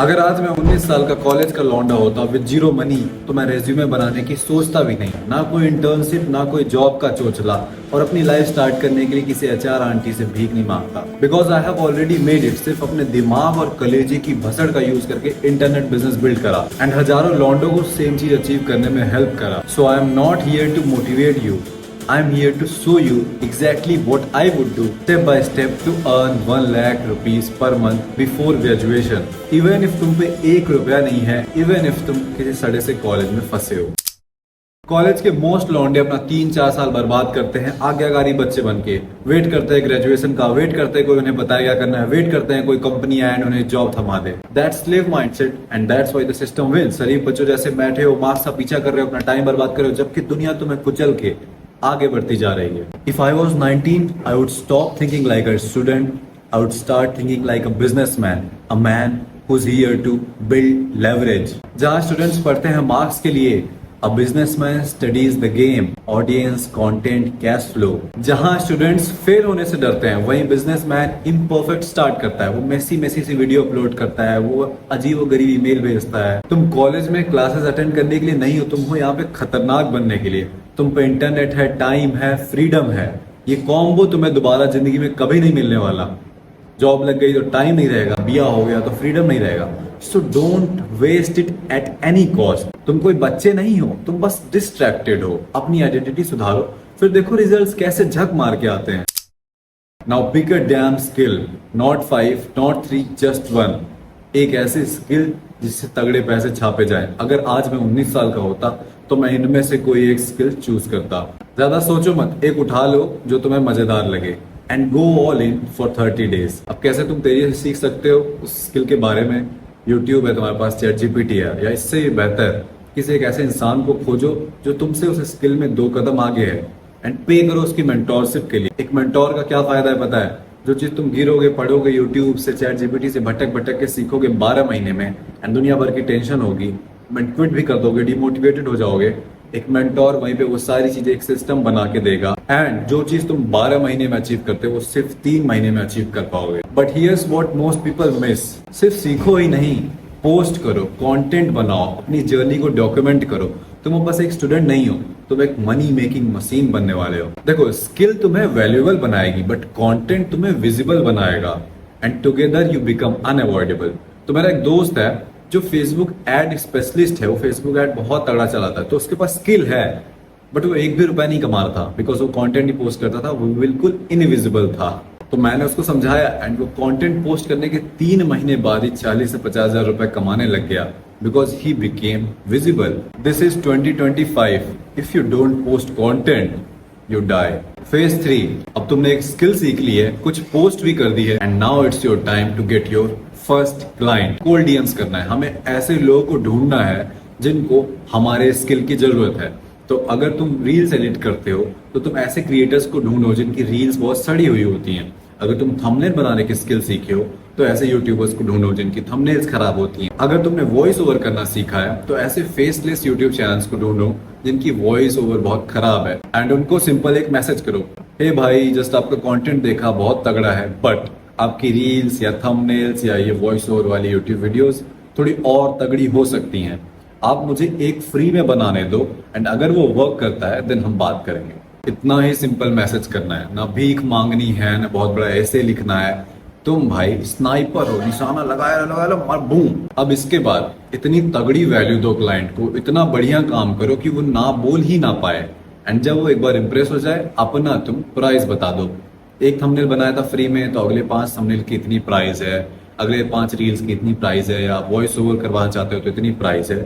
अगर आज मैं 19 साल का कॉलेज का लौंडा होता विद जीरो मनी तो मैं रेज्यूमे बनाने की सोचता भी नहीं, ना कोई इंटर्नशिप ना कोई जॉब का चोचला, और अपनी लाइफ स्टार्ट करने के लिए किसी एचआर आंटी से भीख नहीं मांगता। Because I have already made it. सिर्फ अपने दिमाग और कलेजे की भसड़ का यूज करके इंटरनेट बिजनेस बिल्ड करा एंड हजारों लौंडों को सेम चीज अचीव करने में हेल्प करा। So I am not here to motivate you, I am here to show you exactly what I would do step by step to earn 1 lakh rupees per month before graduation. Even if तुम पे 1 रुपया नहीं है, even if तुम किसी सड़े से college में फंसे हो। कॉलेज के मोस्ट लौंडे अपना 3-4 साल बर्बाद करते हैं आज्ञाकारी बच्चे बन के। वेट करते हैं ग्रेजुएशन का, वेट करते हैं कोई उन्हें बताए क्या करना है, वेट करते हैं कोई कंपनी आए उन्हें जॉब थमा दे। That's slave mindset and that's why the system wins. शरीफ बच्चों जैसे बैठे हो, मार्क्स का पीछा कर रहे हो, अपना टाइम बर्बाद कर रहे हो, जबकि दुनिया तुम्हें कुचल के आगे बढ़ती जा रही है। If I was 19, I would stop thinking like a student. I would start thinking like a businessman, a man who's here to build leverage. जहाँ स्टूडेंट्स पढ़ते हैं मार्क्स के लिए, a businessman studies the game, audience, content, cash flow. जहाँ students fail होने से डरते हैं, वहीं बिजनेसमैन इम्परफेक्ट स्टार्ट करता है। वो मेसी सी वीडियो अपलोड करता है, वो अजीब व गरीब ईमेल भेजता है। तुम कॉलेज में क्लासेस अटेंड करने के लिए नहीं हो, तुम हो यहाँ पे खतरनाक बनने के लिए। तुम पे इंटरनेट है, टाइम है, फ्रीडम है। ये कॉम्बो तुम्हें दोबारा जिंदगी में कभी नहीं मिलने वाला। जॉब लग गई तो टाइम नहीं रहेगा, बिया हो गया तो फ्रीडम नहीं रहेगा। So don't waste it at any cost. तुम कोई बच्चे नहीं हो, तुम बस डिस्ट्रैक्टेड हो। अपनी आइडेंटिटी सुधारो, फिर देखो रिजल्ट्स कैसे झक मार के आते हैं। Now pick a damn skill, not 5, not 3, just 1। एक ऐसी स्किल जिससे तगड़े पैसे छापे जाए। अगर आज मैं 19 साल का होता तो मैं इनमें से कोई एक स्किल चूज करता। ज्यादा सोचो मत, एक उठा लो जो तुम्हें मजेदार लगे and go all in for 30 days. अब कैसे तुम तेजी से सीख सकते हो उस स्किल के बारे में? यूट्यूब है तुम्हारे पास, चैट जीपीटी है, या इससे भी बेहतर किसी एक ऐसे इंसान को खोजो जो तुमसे उस स्किल में 2 कदम आगे है एंड पे करो उसकी मेंटोरशिप के लिए। एक मेंटोर का क्या फायदा है पता है? जो चीज तुम गिरोगे पढ़ोगे यूट्यूब से, चैट जीपीटी से भटक भटक के सीखोगे 12 महीने में एंड दुनिया भर की टेंशन होगी, क्विट भी कर दोगे, डिमोटिवेटेड हो जाओगे। एक मेंटोर वहीं पे वो सारी चीजें एक सिस्टम बना के देगा एंड जो चीज तुम 12 महीने में अचीव करते हो वो सिर्फ 3 महीने में अचीव कर पाओगे। But here's what most people miss. सिर्फ सीखो ही नहीं, पोस्ट करो, कंटेंट बनाओ, अपनी जर्नी को डॉक्यूमेंट करो। तुम बस एक स्टूडेंट नहीं हो, तुम एक मनी मेकिंग मशीन बनने वाले हो। देखो, स्किल तुम्हें वैल्यूएबल बनाएगी बट कंटेंट तुम्हें विजिबल बनाएगा and together you become unavoidable. तो मेरा एक दोस्त है जो फेसबुक एड स्पेशलिस्ट है, वो फेसबुक एड बहुत तगड़ा चलाता है, तो उसके पास स्किल है बट वो 1 भी रुपया नहीं कमा रहा था बिकॉज वो कंटेंट ही पोस्ट करता था, वो बिल्कुल इनविजिबल था। तो मैंने उसको समझाया एंड वो कंटेंट पोस्ट करने के 3 महीने बाद ही 40 से 50 हजार रुपए कमाने लग गया because he became visible. This is 2025। If you don't post content you die. Phase 3, अब तुमने एक स्किल सीख ली है, कुछ पोस्ट भी कर दी है and now it's your time to get your first client. Cold DMs करना है हमें, ऐसे लोगों को ढूंढना है जिनको हमारे स्किल की जरूरत है। तो अगर तुम रील्स एडिट करते हो तो तुम ऐसे क्रिएटर्स को ढूंढो जिनकी रील्स बहुत सड़ी हुई होती हैं। अगर तुम थंबनेल बनाने की स्किल सीखे हो तो ऐसे यूट्यूबर्स को ढूंढो जिनकी थंबनेल्स खराब होती हैं। अगर तुमने वॉइस ओवर करना सीखा है तो ऐसे फेसलेस यूट्यूब चैनल्स को ढूंढो जिनकी वॉइस ओवर बहुत खराब है एंड उनको सिंपल एक मैसेज करो, हे भाई जस्ट आपका कंटेंट देखा बहुत तगड़ा है बट आपकी रील्स या थंबनेल्स या ये वॉइस ओवर वाली यूट्यूब वीडियोस थोड़ी और तगड़ी हो सकती हैं, आप मुझे एक फ्री में बनाने दो एंड अगर वो वर्क करता है देन हम बात करेंगे। इतना ही सिंपल मैसेज करना है, ना भीख मांगनी है ना बहुत बड़ा ऐसे लिखना है। तुम भाई स्नाइपर हो, निशाना लगा लो मार बूम। अब इसके बाद इतनी तगड़ी वैल्यू दो क्लाइंट को, इतना बढ़िया काम करो कि वो ना बोल ही ना पाए एंड जब वो एक बार इंप्रेस हो जाए अपना तुम प्राइस बता दो। एक थंबनेल बनाया था फ्री में तो अगले 5 थंबनेल की इतनी प्राइस है, अगले 5 रील्स की इतनी प्राइस है, या वॉइस ओवर करवाना चाहते हो तो इतनी प्राइस है।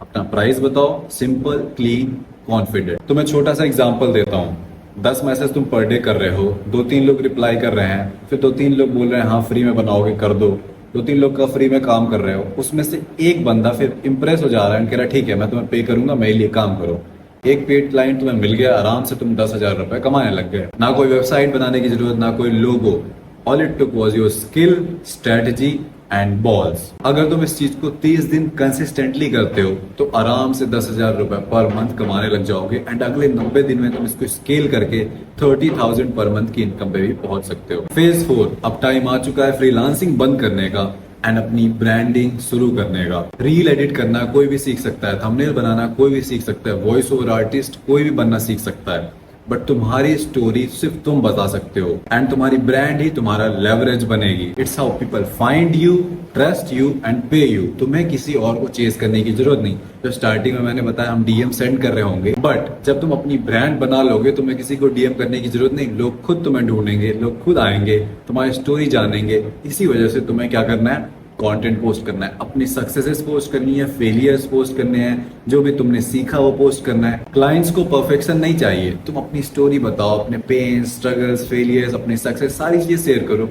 अपना प्राइस बताओ, सिंपल, क्लीन, कॉन्फिडेंट। तो मैं छोटा सा एग्जांपल देता हूँ। 10 मैसेज तुम पर डे कर रहे हो, 2-3 लोग रिप्लाई कर रहे हैं, फिर 2-3 लोग बोल रहे हैं हाँ फ्री में बनाओगे कर दो, 2-3 लोग का फ्री में काम कर रहे हो, उसमें से एक बंदा फिर इंप्रेस हो जा रहा है, कह रहा ठीक है मैं तुम्हें पे करूंगा, मेरे लिए काम करो। एक पेड क्लाइंट तुम्हें मिल गया, आराम से तुम 10,000 रुपए कमाने लग गए। ना कोई वेबसाइट बनाने की जरूरत, ना कोई logo, all it took was your skill, strategy and balls. अगर तुम इस चीज को 30 दिन कंसिस्टेंटली करते हो तो आराम से 10,000 रुपए पर मंथ कमाने लग जाओगे एंड अगले 90 दिन में तुम इसको स्केल करके 30,000 पर मंथ की इनकम पे भी पहुंच सकते हो। फेज 4, अब टाइम आ चुका है फ्रीलांसिंग बंद करने का एंड अपनी ब्रांडिंग शुरू करने का। रील एडिट करना कोई भी सीख सकता है, थंबनेल बनाना कोई भी सीख सकता है, वॉइस ओवर आर्टिस्ट कोई भी बनना सीख सकता है, बट तुम्हारी स्टोरी सिर्फ तुम बता सकते हो एंड तुम्हारी ब्रांड ही तुम्हारा लेवरेज बनेगी। It's how people find you, trust you and पे यू। तुम्हें किसी और को चेस करने की जरूरत नहीं। तो स्टार्टिंग में मैंने बताया हम डीएम सेंड कर रहे होंगे, बट जब तुम अपनी ब्रांड बना लोगे तुम्हें किसी को डीएम करने की जरूरत नहीं। लोग खुद तुम्हें ढूंढेंगे, लोग खुद आएंगे, तुम्हारी स्टोरी जानेंगे। इसी वजह से तुम्हें क्या करना है, कंटेंट पोस्ट करना है, अपनी सक्सेसेस पोस्ट करनी है, फेलियर्स पोस्ट करने हैं, जो भी तुमने सीखा वो पोस्ट करना है। क्लाइंट्स को परफेक्शन नहीं चाहिए, तुम अपनी स्टोरी बताओ, अपने पेन, स्ट्रगल्स, फेलियर्स, अपनी सक्सेस, सारी चीजें शेयर करो।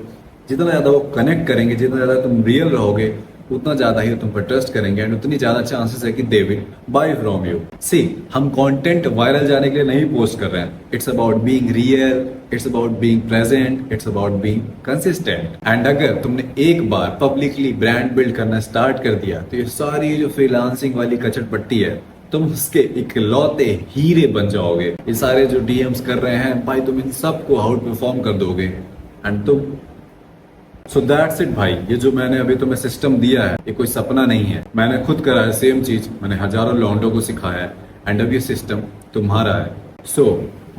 जितना ज्यादा वो कनेक्ट करेंगे, जितना ज्यादा तुम रियल रहोगे, उतना ज्यादा ही तुम पर ट्रस्ट करेंगे एंड उतनी ज्यादा चांसेस है कि they will buy from you. See, हम कंटेंट वायरल जाने के लिए नहीं पोस्ट कर रहे हैं। It's about being real, it's about being present, it's about being consistent. And अगर तुमने एक बार पब्लिकली ब्रांड बिल्ड करना स्टार्ट कर दिया तो ये सारी जो फ्रीलांसिंग वाली कचट पट्टी है, तुम उसके इकलौते हीरे बन जाओगे। ये सारे जो डीएम्स कर रहे हैं भाई, तुम इन सबको आउट परफॉर्म कर दोगे एंड तुम सो दैट्स इट भाई। ये जो मैंने अभी तुम्हें सिस्टम दिया है ये कोई सपना नहीं है, मैंने खुद करा है सेम चीज, मैंने हजारों लौंडों को सिखाया है एंड अब ये सिस्टम तुम्हारा है। So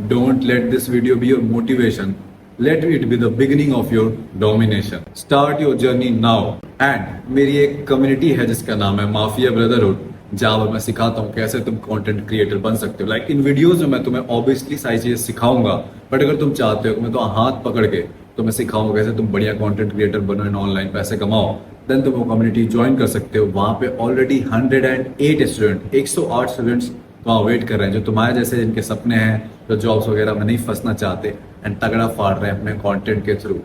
don't let this video be your motivation, let it be the beginning of your domination. Start your journey now. And मेरी एक कम्युनिटी है जिसका नाम है माफिया ब्रदरहुड, जहां पर मैं सिखाता हूँ कैसे तुम कंटेंट क्रिएटर बन सकते हो। लाइक इन वीडियोस में मैं तुम्हें ऑब्वियसली सारी चीजें सिखाऊंगा, बट अगर तुम चाहते हो कि मैं तो हाथ पकड़ के तुम्हें सिखाऊंगा कैसे तुम बढ़िया कंटेंट क्रिएटर बनो एंड ऑनलाइन पैसे कमाओ, देन तुम वो कम्युनिटी ज्वाइन कर सकते हो। वहां पे ऑलरेडी 108 स्टूडेंट, 108 स्टूडेंट्स वहाँ वेट कर रहे हैं, जो तुम्हारे जैसे जिनके सपने हैं, जो जॉब्स वगैरह में नहीं फंसना चाहते एंड तगड़ा फाड़ रहे हैं अपने कंटेंट के थ्रू।